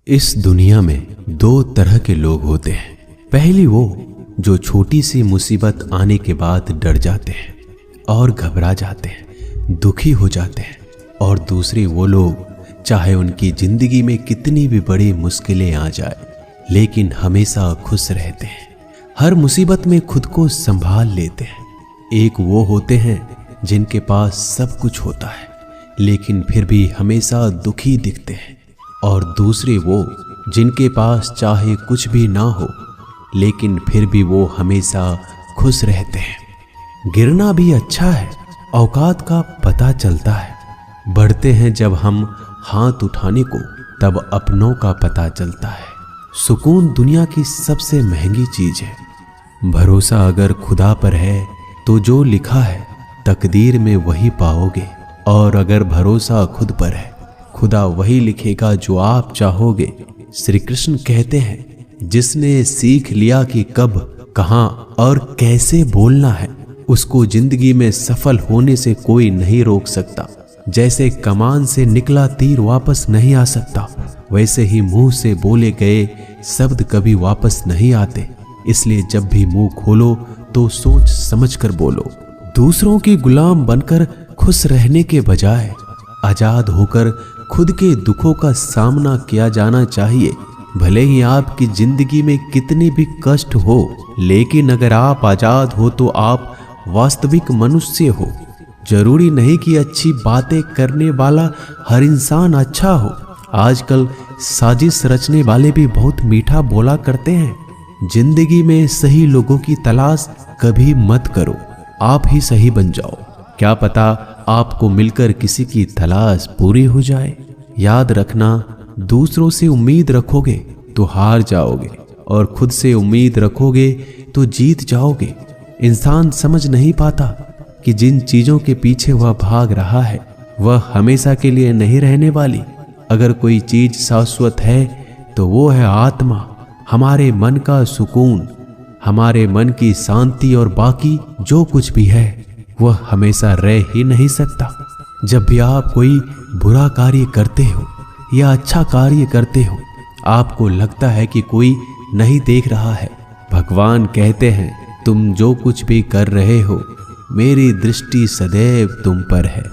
इस दुनिया में दो तरह के लोग होते हैं। पहली वो जो छोटी सी मुसीबत आने के बाद डर जाते हैं और घबरा जाते हैं, दुखी हो जाते हैं। और दूसरे वो लोग चाहे उनकी जिंदगी में कितनी भी बड़ी मुश्किलें आ जाए लेकिन हमेशा खुश रहते हैं, हर मुसीबत में खुद को संभाल लेते हैं। एक वो होते हैं जिनके पास सब कुछ होता है लेकिन फिर भी हमेशा दुखी दिखते हैं, और दूसरे वो जिनके पास चाहे कुछ भी ना हो लेकिन फिर भी वो हमेशा खुश रहते हैं। गिरना भी अच्छा है, औकात का पता चलता है। बढ़ते हैं जब हम हाथ उठाने को तब अपनों का पता चलता है। सुकून दुनिया की सबसे महंगी चीज है। भरोसा अगर खुदा पर है तो जो लिखा है तकदीर में वही पाओगे, और अगर भरोसा खुद पर है खुदा वही लिखेगा जो आप चाहोगे। श्री कृष्ण कहते हैं, जिसने सीख लिया कि कब, कहां और कैसे बोलना है, उसको जिंदगी में सफल होने से कोई नहीं रोक सकता। जैसे कमान से निकला तीर वापस नहीं आ सकता, वैसे ही मुंह से बोले गए शब्द कभी वापस नहीं आते। इसलिए जब भी मुंह खोलो तो सोच समझ कर बोलो। दूसरों के गुलाम बनकर खुश रहने के बजाय आजाद होकर खुद के दुखों का सामना किया जाना चाहिए। भले ही आपकी जिंदगी में कितने भी कष्ट हो, लेकिन अगर आप आजाद हो तो आप वास्तविक मनुष्य हो। जरूरी नहीं कि अच्छी बातें करने वाला हर इंसान अच्छा हो। आजकल साजिश रचने वाले भी बहुत मीठा बोला करते हैं। जिंदगी में सही लोगों की तलाश कभी मत करो, आप ही सही बन जाओ। क्या पता आपको मिलकर किसी की तलाश पूरी हो जाए। याद रखना, दूसरों से उम्मीद रखोगे तो हार जाओगे, और खुद से उम्मीद रखोगे तो जीत जाओगे। इंसान समझ नहीं पाता कि जिन चीजों के पीछे वह भाग रहा है वह हमेशा के लिए नहीं रहने वाली। अगर कोई चीज शाश्वत है तो वो है आत्मा, हमारे मन का सुकून, हमारे मन की शांति, और बाकी जो कुछ भी है वह हमेशा रह ही नहीं सकता। जब भी आप कोई बुरा कार्य करते हो या अच्छा कार्य करते हो, आपको लगता है कि कोई नहीं देख रहा है, भगवान कहते हैं, तुम जो कुछ भी कर रहे हो मेरी दृष्टि सदैव तुम पर है।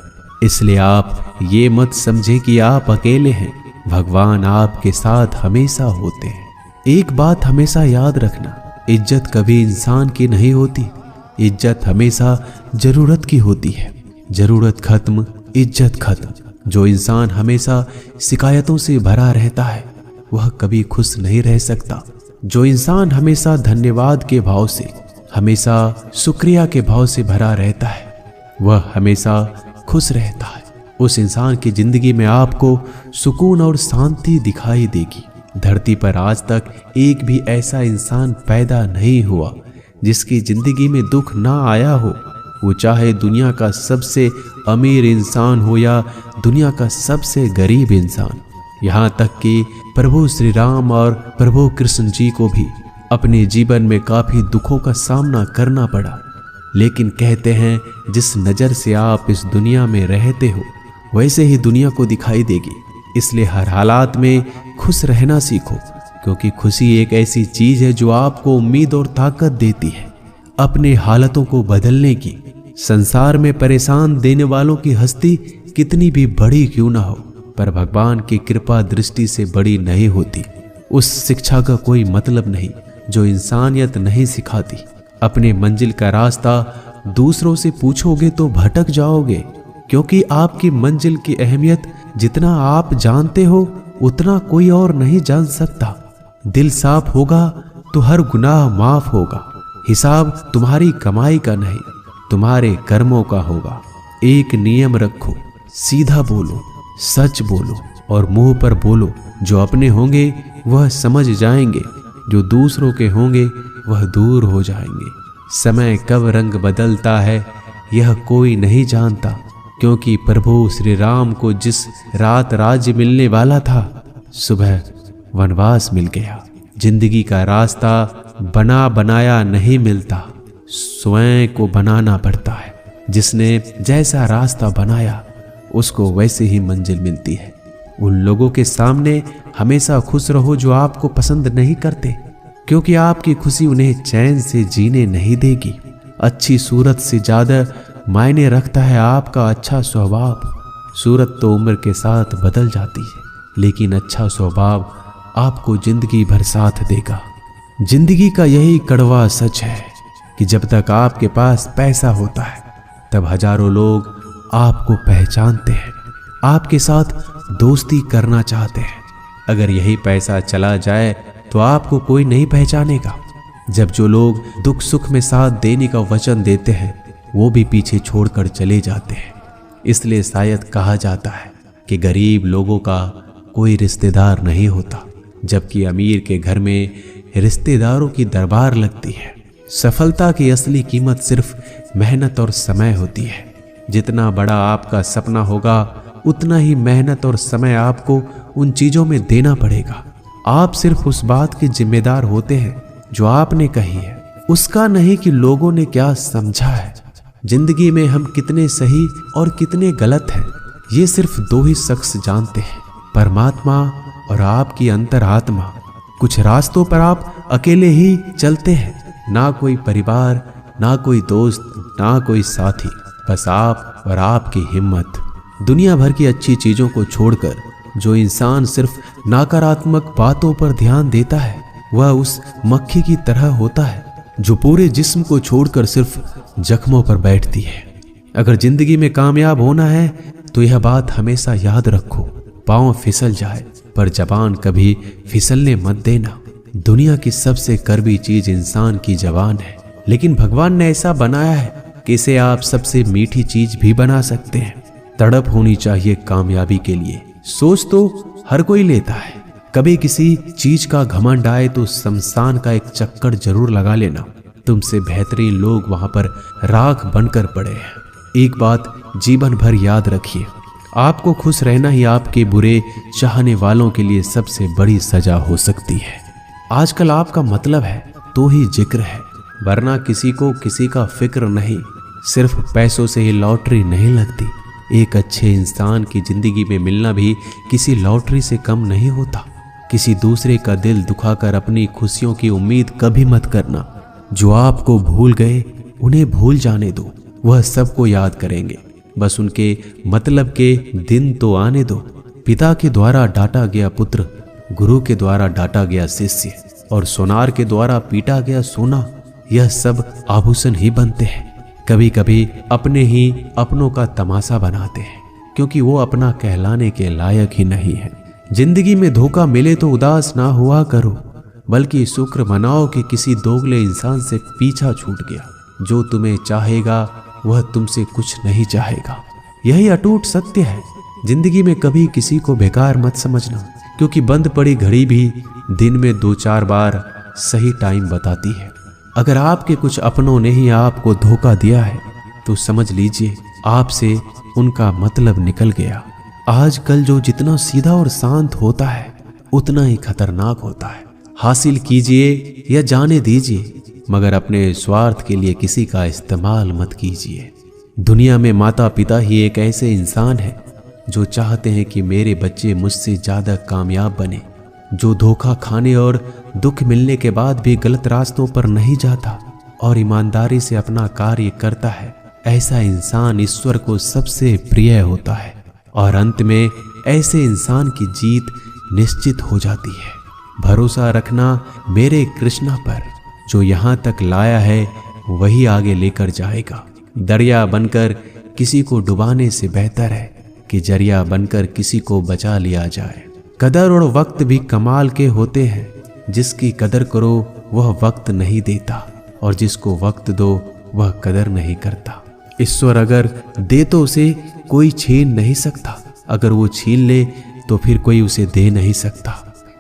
इसलिए आप ये मत समझें कि आप अकेले हैं, भगवान आपके साथ हमेशा होते हैं। एक बात हमेशा याद रखना, इज्जत कभी इंसान की नहीं होती, इज्जत हमेशा जरूरत की होती है। जरूरत खत्म, इज्जत खत्म। जो इंसान हमेशा शिकायतों से भरा रहता है वह कभी खुश नहीं रह सकता। जो इंसान हमेशा धन्यवाद के भाव से, हमेशा शुक्रिया के भाव से भरा रहता है वह हमेशा खुश रहता है। उस इंसान की जिंदगी में आपको सुकून और शांति दिखाई देगी। धरती पर आज तक एक भी ऐसा इंसान पैदा नहीं हुआ जिसकी जिंदगी में दुख ना आया हो। वो चाहे दुनिया का सबसे अमीर इंसान हो या दुनिया का सबसे गरीब इंसान। यहाँ तक कि प्रभु श्री राम और प्रभु कृष्ण जी को भी अपने जीवन में काफी दुखों का सामना करना पड़ा, लेकिन कहते हैं जिस नजर से आप इस दुनिया में रहते हो वैसे ही दुनिया को दिखाई देगी। इसलिए हर हालात में खुश रहना सीखो, क्योंकि खुशी एक ऐसी चीज है जो आपको उम्मीद और ताकत देती है अपने हालतों को बदलने की। संसार में परेशान देने वालों की हस्ती कितनी भी बड़ी क्यों ना हो, पर भगवान की कृपा दृष्टि से बड़ी नहीं होती। उस शिक्षा का कोई मतलब नहीं जो इंसानियत नहीं सिखाती। अपने मंजिल का रास्ता दूसरों से पूछोगे तो भटक जाओगे, क्योंकि आपकी मंजिल की अहमियत जितना आप जानते हो उतना कोई और नहीं जान सकता। दिल साफ होगा तो हर गुनाह माफ होगा। हिसाब तुम्हारी कमाई का नहीं, तुम्हारे कर्मों का होगा। एक नियम रखो, सीधा बोलो, सच बोलो और मुंह पर बोलो। जो अपने होंगे वह समझ जाएंगे, जो दूसरों के होंगे वह दूर हो जाएंगे। समय कब रंग बदलता है यह कोई नहीं जानता, क्योंकि प्रभु श्री राम को जिस रात राज्य मिलने वाला था सुबह वनवास मिल गया। जिंदगी का रास्ता बना बनाया नहीं मिलता, स्वयं को बनाना पड़ता है। जिसने जैसा रास्ता बनाया उसको वैसे ही मंजिल मिलती है। उन लोगों के सामने हमेशा खुश रहो जो आपको पसंद नहीं करते, क्योंकि आपकी खुशी उन्हें चैन से जीने नहीं देगी। अच्छी सूरत से ज्यादा मायने रखता है आपका अच्छा स्वभाव। सूरत तो उम्र के साथ बदल जाती है, लेकिन अच्छा स्वभाव आपको जिंदगी भर साथ देगा। जिंदगी का यही कड़वा सच है कि जब तक आपके पास पैसा होता है तब हजारों लोग आपको पहचानते हैं, आपके साथ दोस्ती करना चाहते हैं। अगर यही पैसा चला जाए तो आपको कोई नहीं पहचानेगा। जब जो लोग दुख सुख में साथ देने का वचन देते हैं वो भी पीछे छोड़कर चले जाते हैं। इसलिए शायद कहा जाता है कि गरीब लोगों का कोई रिश्तेदार नहीं होता, जबकि अमीर के घर में रिश्तेदारों की दरबार लगती है। सफलता की असली कीमत सिर्फ मेहनत और समय होती है। जितना बड़ा आपका सपना होगा उतना ही मेहनत और समय आपको उन चीजों में देना पड़ेगा। आप सिर्फ उस बात के जिम्मेदार होते हैं जो आपने कही है, उसका नहीं कि लोगों ने क्या समझा है। जिंदगी में हम कितने सही और कितने गलत हैं ये सिर्फ दो ही शख्स जानते हैं, परमात्मा और आपकी अंतरात्मा। कुछ रास्तों पर आप अकेले ही चलते हैं, ना कोई परिवार, ना कोई दोस्त, ना कोई साथी, बस आप और आपकी हिम्मत। दुनिया भर की अच्छी चीजों को छोड़कर जो इंसान सिर्फ नकारात्मक बातों पर ध्यान देता है वह उस मक्खी की तरह होता है जो पूरे जिस्म को छोड़कर सिर्फ जख्मों पर बैठती है। अगर जिंदगी में कामयाब होना है तो यह बात हमेशा याद रखो, पांव फिसल जाए पर जबान कभी फिसलने मत देना। दुनिया की सबसे कड़वी चीज इंसान की जबान है, लेकिन भगवान ने ऐसा बनाया है कि इसे आप सबसे मीठी चीज भी बना सकते हैं। तड़प होनी चाहिए कामयाबी के लिए। सोच तो हर कोई लेता है, कभी किसी चीज का घमंड आए तो शमशान का एक चक्कर जरूर लगा लेना। तुमसे बेहतरीन लोग वहां पर राख बनकर पड़े हैं। एक बात जीवन भर याद रखिए, आपको खुश रहना ही आपके बुरे चाहने वालों के लिए सबसे बड़ी सजा हो सकती है। आजकल आपका मतलब है तो ही जिक्र है, वरना किसी को किसी का फिक्र नहीं। सिर्फ पैसों से ही लॉटरी नहीं लगती। एक अच्छे इंसान की जिंदगी में मिलना भी किसी लॉटरी से कम नहीं होता। किसी दूसरे का दिल दुखाकर अपनी खुशियों की उम्मीद कभी मत करना। जो आपको भूल गए उन्हें भूल जाने दो, वह सबको याद करेंगे, बस उनके मतलब के दिन तो आने दो। पिता के द्वारा डांटा गया पुत्र, गुरु के द्वारा डांटा गया शिष्य और सोनार के द्वारा पीटा गया सोना, यह सब आभूषण ही बनते हैं। कभी कभी अपने ही अपनों का तमाशा बनाते हैं, क्योंकि वो अपना कहलाने के लायक ही नहीं है। जिंदगी में धोखा मिले तो उदास ना हुआ करो, बल्कि शुक्र मनाओ कि किसी दोगले इंसान से पीछा छूट गया। जो तुम्हें चाहेगा वह तुमसे कुछ नहीं चाहेगा, यही अटूट सत्य है। जिंदगी में कभी किसी को बेकार मत समझना, क्योंकि बंद पड़ी घड़ी भी दिन में 2-4 बार सही टाइम बताती है। अगर आपके कुछ अपनों ने ही आपको धोखा दिया है तो समझ लीजिए आपसे उनका मतलब निकल गया। आजकल जो जितना सीधा और शांत होता है उतना ही खतरनाक होता है। हासिल कीजिए या जाने दीजिए, मगर अपने स्वार्थ के लिए किसी का इस्तेमाल मत कीजिए। दुनिया में माता पिता ही एक ऐसे इंसान है जो चाहते हैं कि मेरे बच्चे मुझसे ज्यादा कामयाब बने, जो धोखा खाने और दुख मिलने के बाद भी गलत रास्तों पर नहीं जाता और ईमानदारी से अपना कार्य करता है। ऐसा इंसान ईश्वर को सबसे प्रिय होता है और अंत में ऐसे इंसान की जीत निश्चित हो जाती है। भरोसा रखना मेरे कृष्णा पर, जो यहाँ तक लाया है वही आगे लेकर जाएगा। दरिया बनकर किसी को डुबाने से बेहतर है कि जरिया बनकर किसी को बचा लिया जाए। कदर और वक्त भी कमाल के होते हैं। जिसकी कदर करो वह वक्त नहीं देता, और जिसको वक्त दो वह कदर नहीं करता। ईश्वर अगर दे तो उसे कोई छीन नहीं सकता, अगर वो छीन ले तो फिर कोई उसे दे नहीं सकता।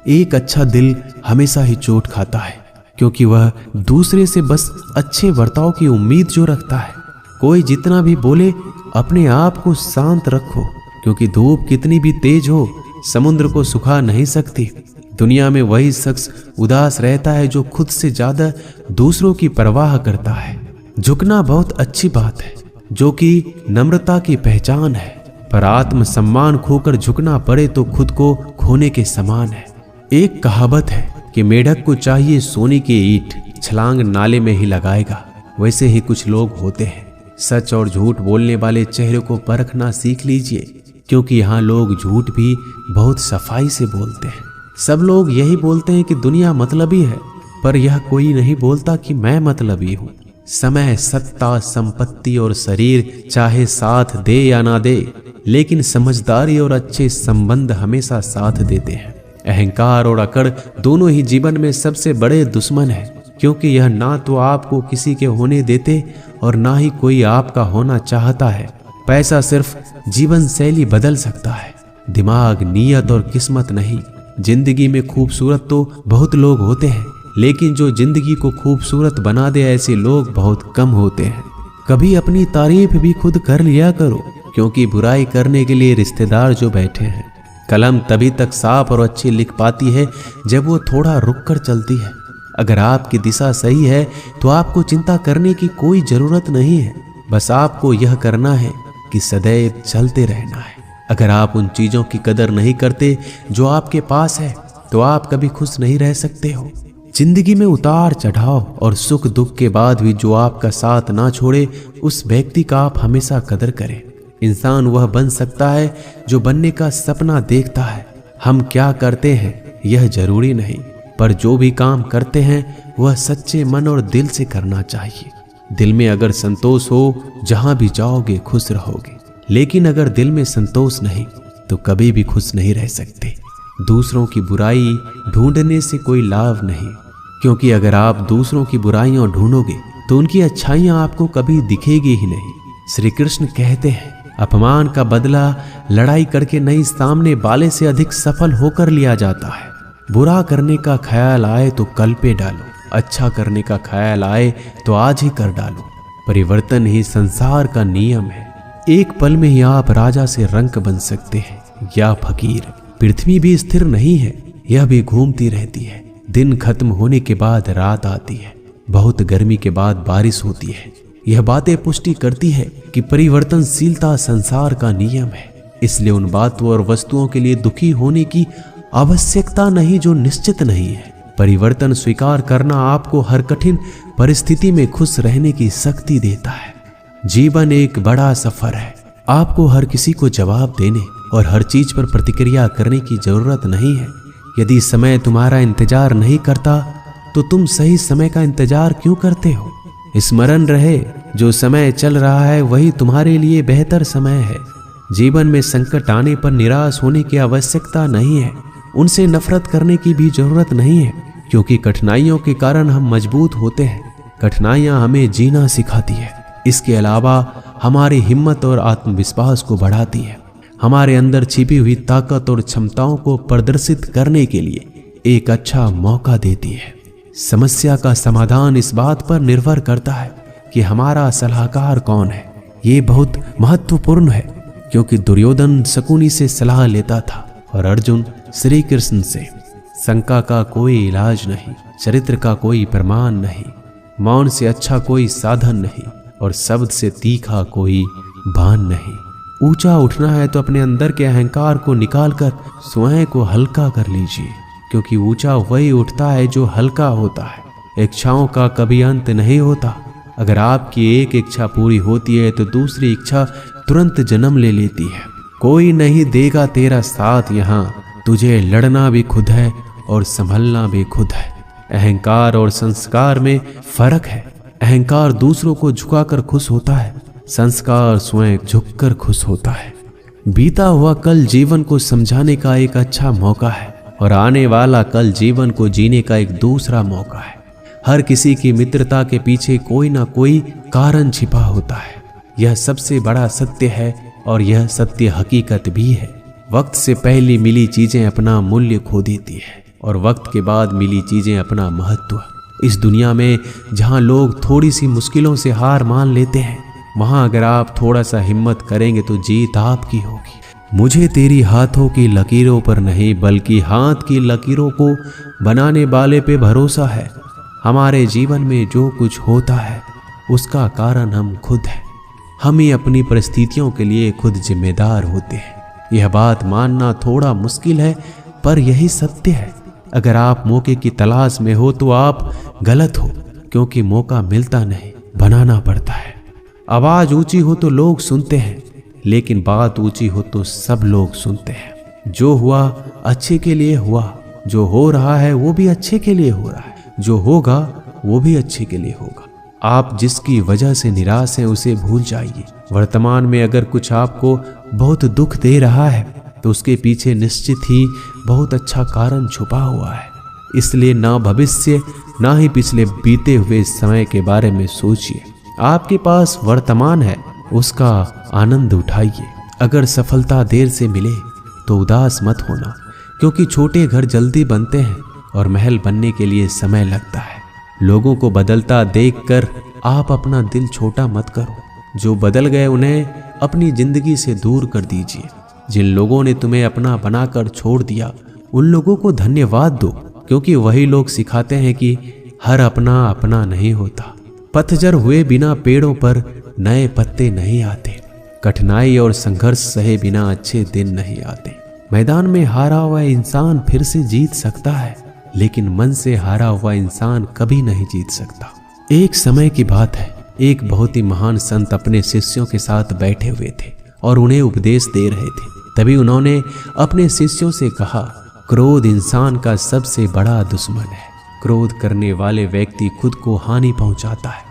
एक अच्छा दिल हमेशा ही चोट खाता है, क्योंकि वह दूसरे से बस अच्छे बर्ताव की उम्मीद जो रखता है। कोई जितना भी बोले अपने आप को शांत रखो, क्योंकि धूप कितनी भी तेज हो समुद्र को सुखा नहीं सकती। दुनिया में वही शख्स उदास रहता है जो खुद से ज्यादा दूसरों की परवाह करता है। झुकना बहुत अच्छी बात है, जो कि नम्रता की पहचान है। पर आत्म सम्मान खोकर झुकना पड़े तो खुद को खोने के समान है। एक कहावत है कि मेढक को चाहिए सोने की ईंट, छलांग नाले में ही लगाएगा। वैसे ही कुछ लोग होते हैं। सच और झूठ बोलने वाले चेहरे को परखना सीख लीजिए, क्योंकि यहाँ लोग झूठ भी बहुत सफाई से बोलते हैं। सब लोग यही बोलते हैं कि दुनिया मतलबी है, पर यह कोई नहीं बोलता कि मैं मतलबी हूँ। समय, सत्ता, संपत्ति और शरीर चाहे साथ दे या ना दे, लेकिन समझदारी और अच्छे संबंध हमेशा साथ देते हैं। अहंकार और अकड़ दोनों ही जीवन में सबसे बड़े दुश्मन है, क्योंकि यह ना तो आपको किसी के होने देते और ना ही कोई आपका होना चाहता है। पैसा सिर्फ जीवन शैली बदल सकता है, दिमाग, नीयत और किस्मत नहीं। जिंदगी में खूबसूरत तो बहुत लोग होते हैं, लेकिन जो जिंदगी को खूबसूरत बना दे ऐसे लोग बहुत कम होते हैं। कभी अपनी तारीफ भी खुद कर लिया करो, क्योंकि बुराई करने के लिए रिश्तेदार जो बैठे हैं। कलम तभी तक साफ और अच्छी लिख पाती है जब वो थोड़ा रुक कर चलती है। अगर आपकी दिशा सही है तो आपको चिंता करने की कोई जरूरत नहीं है। बस आपको यह करना है कि सदैव चलते रहना है। अगर आप उन चीजों की कदर नहीं करते जो आपके पास है, तो आप कभी खुश नहीं रह सकते हो। जिंदगी में उतार चढ़ाव और सुख दुख के बाद भी जो आपका साथ ना छोड़े, उस व्यक्ति का आप हमेशा कदर करें। इंसान वह बन सकता है जो बनने का सपना देखता है। हम क्या करते हैं यह जरूरी नहीं, पर जो भी काम करते हैं वह सच्चे मन और दिल से करना चाहिए। दिल में अगर संतोष हो, जहां भी जाओगे खुश रहोगे, लेकिन अगर दिल में संतोष नहीं तो कभी भी खुश नहीं रह सकते। दूसरों की बुराई ढूंढने से कोई लाभ नहीं, क्योंकि अगर आप दूसरों की बुराइयां ढूंढोगे तो उनकी अच्छाइयां आपको कभी दिखेगी ही नहीं। श्री कृष्ण कहते हैं, अपमान का बदला लड़ाई करके नहीं, सामने वाले से अधिक सफल होकर लिया जाता है। बुरा करने का ख्याल आए तो कल पे डालो, अच्छा करने का ख्याल आए तो आज ही कर डालो। परिवर्तन ही संसार का नियम है। एक पल में ही आप राजा से रंक बन सकते हैं या फकीर। पृथ्वी भी स्थिर नहीं है, यह भी घूमती रहती है। दिन खत्म होने के बाद रात आती है, बहुत गर्मी के बाद बारिश होती है। यह बातें पुष्टि करती है कि परिवर्तनशीलता संसार का नियम है। इसलिए उन बातों और वस्तुओं के लिए दुखी होने की आवश्यकता नहीं जो निश्चित नहीं है। परिवर्तन स्वीकार करना आपको हर कठिन परिस्थिति में खुश रहने की शक्ति देता है। जीवन एक बड़ा सफर है। आपको हर किसी को जवाब देने और हर चीज पर प्रतिक्रिया करने की जरूरत नहीं है। यदि समय तुम्हारा इंतजार नहीं करता तो तुम सही समय का इंतजार क्यों करते हो? स्मरण रहे, जो समय चल रहा है वही तुम्हारे लिए बेहतर समय है। जीवन में संकट आने पर निराश होने की आवश्यकता नहीं है। उनसे नफरत करने की भी जरूरत नहीं है, क्योंकि कठिनाइयों के कारण हम मजबूत होते हैं। कठिनाइयां हमें जीना सिखाती है। इसके अलावा हमारी हिम्मत और आत्मविश्वास को बढ़ाती है। हमारे अंदर छिपी हुई ताकत और क्षमताओं को प्रदर्शित करने के लिए एक अच्छा मौका देती है। समस्या का समाधान इस बात पर निर्भर करता है कि हमारा सलाहकार कौन है। ये बहुत महत्वपूर्ण है, क्योंकि दुर्योधन शकुनी से सलाह लेता था और अर्जुन श्री कृष्ण से। शंका का कोई इलाज नहीं, चरित्र का कोई प्रमाण नहीं, मौन से अच्छा कोई साधन नहीं और शब्द से तीखा कोई बाण नहीं। ऊंचा उठना है तो अपने अंदर के अहंकार को निकालकर स्वयं को हल्का कर लीजिए, क्योंकि ऊंचा वही उठता है जो हल्का होता है। इच्छाओं का कभी अंत नहीं होता। अगर आपकी एक इच्छा पूरी होती है तो दूसरी इच्छा तुरंत जन्म ले लेती है। कोई नहीं देगा तेरा साथ यहाँ, तुझे लड़ना भी खुद है और संभलना भी खुद है। अहंकार और संस्कार में फर्क है। अहंकार दूसरों को झुकाकर खुश होता है, संस्कार स्वयं झुककर खुश होता है। बीता हुआ कल जीवन को समझाने का एक अच्छा मौका है और आने वाला कल जीवन को जीने का एक दूसरा मौका है। हर किसी की मित्रता के पीछे कोई ना कोई कारण छिपा होता है। यह सबसे बड़ा सत्य है और यह सत्य हकीकत भी है। वक्त से पहले मिली चीजें अपना मूल्य खो देती है और वक्त के बाद मिली चीजें अपना महत्व। इस दुनिया में जहां लोग थोड़ी सी मुश्किलों से हार मान लेते हैं, वहां अगर आप थोड़ा सा हिम्मत करेंगे तो जीत आपकी होगी। मुझे तेरी हाथों की लकीरों पर नहीं, बल्कि हाथ की लकीरों को बनाने वाले पे भरोसा है। हमारे जीवन में जो कुछ होता है उसका कारण हम खुद हैं। हम ही अपनी परिस्थितियों के लिए खुद जिम्मेदार होते हैं। यह बात मानना थोड़ा मुश्किल है, पर यही सत्य है। अगर आप मौके की तलाश में हो तो आप गलत हो, क्योंकि मौका मिलता नहीं, बनाना पड़ता है। आवाज ऊंची हो तो लोग सुनते हैं, लेकिन बात ऊंची हो तो सब लोग सुनते हैं। जो हुआ अच्छे के लिए हुआ, जो हो रहा है वो भी अच्छे के लिए हो रहा है, जो होगा वो भी अच्छे के लिए होगा। आप जिसकी वजह से निराश हैं उसे भूल जाइए। वर्तमान में अगर कुछ आपको बहुत दुख दे रहा है तो उसके पीछे निश्चित ही बहुत अच्छा कारण छुपा हुआ है। इसलिए ना भविष्य ना ही पिछले बीते हुए समय के बारे में सोचिए। आपके पास वर्तमान है, उसका आनंद उठाइए। अगर सफलता देर से मिले तो उदास मत होना, क्योंकि छोटे घर जल्दी बनते हैं और महल बनने के लिए समय लगता है। लोगों को बदलता देखकर आप अपना दिल छोटा मत करो। जो बदल गए उन्हें अपनी जिंदगी से दूर कर दीजिए। जिन लोगों ने तुम्हें अपना बनाकर छोड़ दिया उन लोगों को धन्यवाद दो, क्योंकि वही लोग सिखाते हैं कि हर अपना अपना नहीं होता। पतझड़ हुए बिना पेड़ों पर नए पत्ते नहीं आते। कठिनाई और संघर्ष सहे बिना अच्छे दिन नहीं आते। मैदान में हारा हुआ इंसान फिर से जीत सकता है, लेकिन मन से हारा हुआ इंसान कभी नहीं जीत सकता। एक समय की बात है, एक बहुत ही महान संत अपने शिष्यों के साथ बैठे हुए थे और उन्हें उपदेश दे रहे थे। तभी उन्होंने अपने शिष्यों से कहा, क्रोध इंसान का सबसे बड़ा दुश्मन है। क्रोध करने वाले व्यक्ति खुद को हानि पहुंचाता है,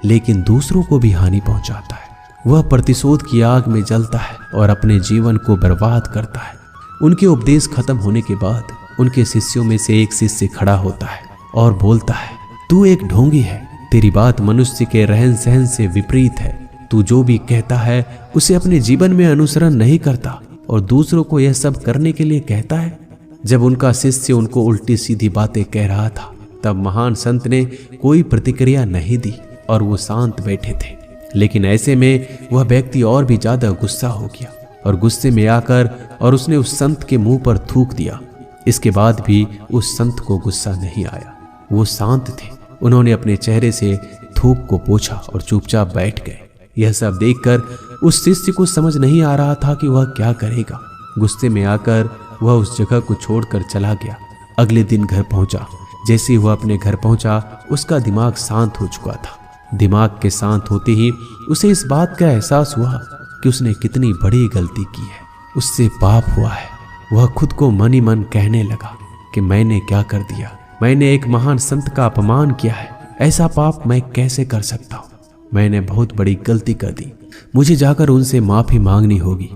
लेकिन दूसरों को भी हानि पहुंचाता है। वह प्रतिशोध की आग में जलता है और अपने जीवन को बर्बाद करता है। उनके उपदेश खत्म होने के बाद उनके शिष्यों में से एक शिष्य खड़ा होता है और बोलता है, तू एक ढोंगी है। तेरी बात मनुष्य के रहन सहन से विपरीत है। तू जो भी कहता है उसे अपने जीवन में अनुसरण नहीं करता और दूसरों को यह सब करने के लिए कहता है। जब उनका शिष्य उनको उल्टी सीधी बातें कह रहा था, तब महान संत ने कोई प्रतिक्रिया नहीं दी और वो शांत बैठे थे। लेकिन ऐसे में वह व्यक्ति और भी ज्यादा गुस्सा हो गया और गुस्से में आकर और उसने उस संत के मुंह पर थूक दिया। इसके बाद भी उस संत को गुस्सा नहीं आया। वो शांत थे। उन्होंने अपने चेहरे से थूक को पोंछा और चुपचाप बैठ गए। यह सब देखकर उस शिष्य को समझ नहीं आ रहा था कि वह क्या करेगा। गुस्से में आकर वह उस जगह को छोड़कर चला गया। अगले दिन घर पहुंचा। जैसे ही वह अपने घर पहुंचा, उसका दिमाग शांत हो चुका था। दिमाग के शांत होते ही उसे इस बात का एहसास हुआ कि उसने कितनी बड़ी गलती की है, उससे पाप हुआ है। वह खुद को मन ही मन कहने लगा कि मैंने क्या कर दिया, मैंने एक महान संत का अपमान किया है। ऐसा पाप मैं कैसे कर सकता हूँ? मैंने बहुत बड़ी गलती कर दी, मुझे जाकर उनसे माफी मांगनी होगी।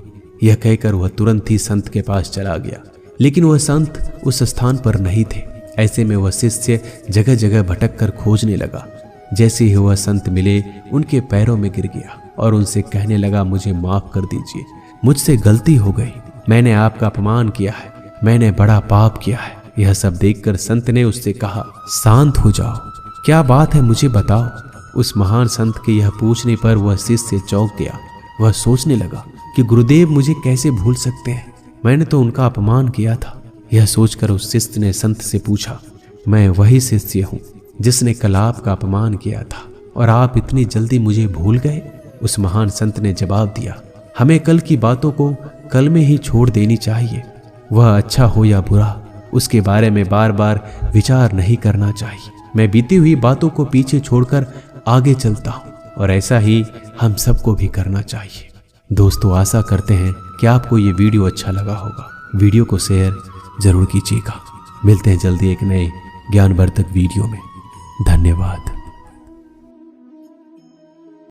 यह कहकर वह तुरंत ही संत के पास चला गया, लेकिन वह संत उस स्थान पर नहीं थे। ऐसे में वह शिष्य जगह जगह भटक कर खोजने लगा। जैसे ही वह संत मिले, उनके पैरों में गिर गया और उनसे कहने लगा, मुझे माफ कर दीजिए, मुझसे गलती हो गई, मैंने आपका अपमान किया है, मैंने बड़ा पाप किया है। यह सब देखकर संत ने उससे कहा, शांत हो जाओ, क्या बात है मुझे बताओ। उस महान संत के यह पूछने पर वह शिष्य चौंक गया। वह सोचने लगा कि गुरुदेव मुझे कैसे भूल सकते हैं, मैंने तो उनका अपमान किया था। यह सोचकर उस शिष्य ने संत से पूछा, मैं वही शिष्य हूँ जिसने कल आपका अपमान किया था और आप इतनी जल्दी मुझे भूल गए। उस महान संत ने जवाब दिया, हमें कल की बातों को कल में ही छोड़ देनी चाहिए। वह अच्छा हो या बुरा, उसके बारे में बार बार विचार नहीं करना चाहिए। मैं बीती हुई बातों को पीछे छोड़कर आगे चलता हूँ और ऐसा ही हम सबको भी करना चाहिए। दोस्तों, आशा करते हैं कि आपको ये वीडियो अच्छा लगा होगा। वीडियो को शेयर जरूर कीजिएगा। मिलते हैं जल्दी एक नए ज्ञानवर्धक वीडियो में। धन्यवाद।